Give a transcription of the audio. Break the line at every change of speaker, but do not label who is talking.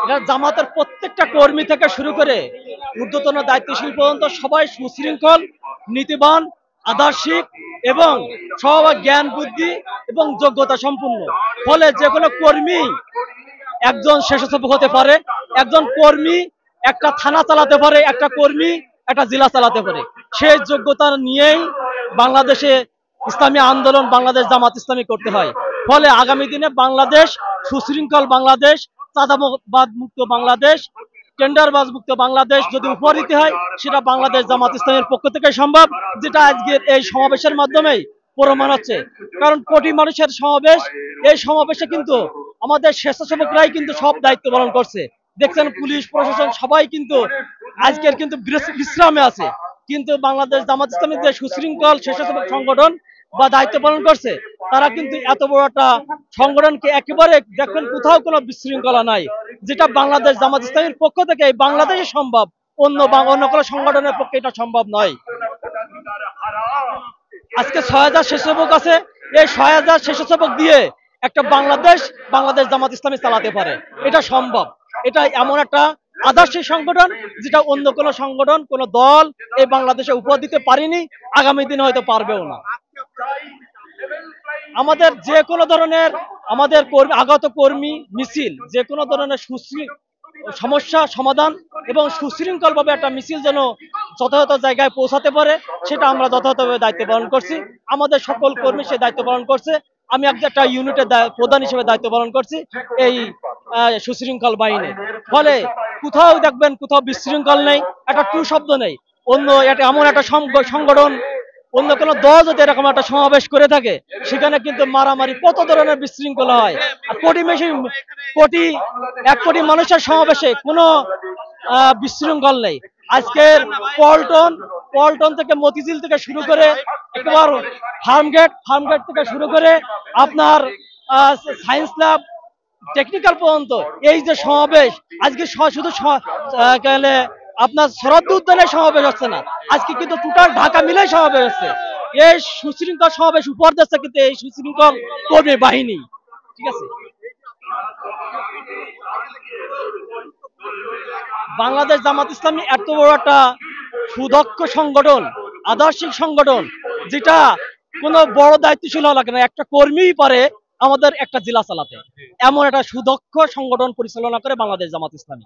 এটা জামাতের প্রত্যেকটা কর্মী থেকে শুরু করে ঊর্ধ্বতন দায়িত্বশীল পর্যন্ত সবাই সুশৃঙ্খল, নীতিবান, আদর্শিক এবং সবার জ্ঞান বুদ্ধি এবং যোগ্যতা সম্পূর্ণ। ফলে যে কোনো কর্মী একজন স্বেচ্ছাসেবক হতে পারে, একজন কর্মী একটা থানা চালাতে পারে, একটা কর্মী একটা জেলা চালাতে পারে। সেই যোগ্যতা নিয়েই বাংলাদেশে ইসলামী আন্দোলন বাংলাদেশ জামাত ইসলামী করতে হয়। ফলে আগামী দিনে বাংলাদেশ সুশৃঙ্খল বাংলাদেশ, চাঁদাবাদ মুক্ত বাংলাদেশ, টেন্ডারবাজ মুক্ত বাংলাদেশ যদি উপহার দিতে হয়, সেটা বাংলাদেশ জামাত ইসলামের পক্ষ থেকে সম্ভব, যেটা আজকের এই সমাবেশের মাধ্যমেই প্রমাণ হচ্ছে। কারণ কোটি মানুষের সমাবেশ, এই সমাবেশে কিন্তু আমাদের স্বেচ্ছাসেবকরাই কিন্তু সব দায়িত্ব পালন করছে। দেখছেন পুলিশ প্রশাসন সবাই কিন্তু আজকের কিন্তু বিশ্রামে আছে, কিন্তু বাংলাদেশ জামাত ইসলামী যে সুশৃঙ্খল স্বেচ্ছাসেবক সংগঠন বা দায়িত্ব পালন করছে, তারা কিন্তু এত বড় একটা সংগঠনকে একেবারে দেখবেন কোথাও কোনো বিশৃঙ্খলা নাই, যেটা বাংলাদেশ জামাত ইসলামীর পক্ষ থেকে এই বাংলাদেশে সম্ভব, অন্য কোনো সংগঠনের পক্ষে এটা সম্ভব নয়। আজকে ৬,০০০ স্বেচ্ছাসেবক আছে, এই ৬,০০০ স্বেচ্ছাসেবক দিয়ে একটা বাংলাদেশ জামাত ইসলামী চালাতে পারে, এটা সম্ভব। এটা এমন একটা আদর্শ সংগঠন যেটা অন্য কোনো সংগঠন, কোনো দল এই বাংলাদেশে উপহার দিতে পারেনি, আগামী দিনে হয়তো পারবেও না। আমাদের যে কোনো ধরনের আমাদের আগত কর্মী মিছিল, যে কোনো ধরনের সমস্যা সমাধান এবং সুশৃঙ্খলভাবে একটা মিছিল যেন যথাযথ জায়গায় পৌঁছাতে পারে, সেটা আমরা যথাযথভাবে দায়িত্ব পালন করছি। আমাদের সকল কর্মী সে দায়িত্ব পালন করছে। আমি একটা ইউনিটের প্রধান হিসেবে দায়িত্ব পালন করছি এই সুশৃঙ্খল বাহিনী। ফলে কোথাও দেখবেন কোথাও বিশৃঙ্খল নেই, একটা টু শব্দ নেই। অন্য এমন একটা সংগঠন, অন্য কোনো দল যদি এরকম একটা সমাবেশ করে থাকে, সেখানে কিন্তু মারামারি, কত ধরনের বিশৃঙ্খলা হয়। আর এক কোটি মানুষের সমাবেশে কোনো বিশৃঙ্খল নেই। আজকের পল্টন থেকে মতিঝিল থেকে শুরু করে একেবারে ফার্মগেট থেকে শুরু করে আপনার সায়েন্স ল্যাব, টেকনিক্যাল পর্যন্ত এই যে সমাবেশ, আজকে শুধু আপনার শরৎ উদ্যানের সমাবেশ হচ্ছে না, আজকে কিন্তু টোটাল ঢাকা মিলেই সমাবেশ হচ্ছে। এই সুশৃঙ্খল সমাবেশ উপহার দিচ্ছে কিন্তু এই সুশৃঙ্খল কর্মী বাহিনী। ঠিক আছে, বাংলাদেশ জামাত ইসলামী এত বড় একটা সুদক্ষ সংগঠন, আদর্শিক সংগঠন, যেটা কোনো বড় দায়িত্বশীল হওয়া লাগে না, একটা কর্মীই পারে আমাদের একটা জেলা চালাতে। এমন একটা সুদক্ষ সংগঠন পরিচালনা করে বাংলাদেশ জামাত ইসলামী।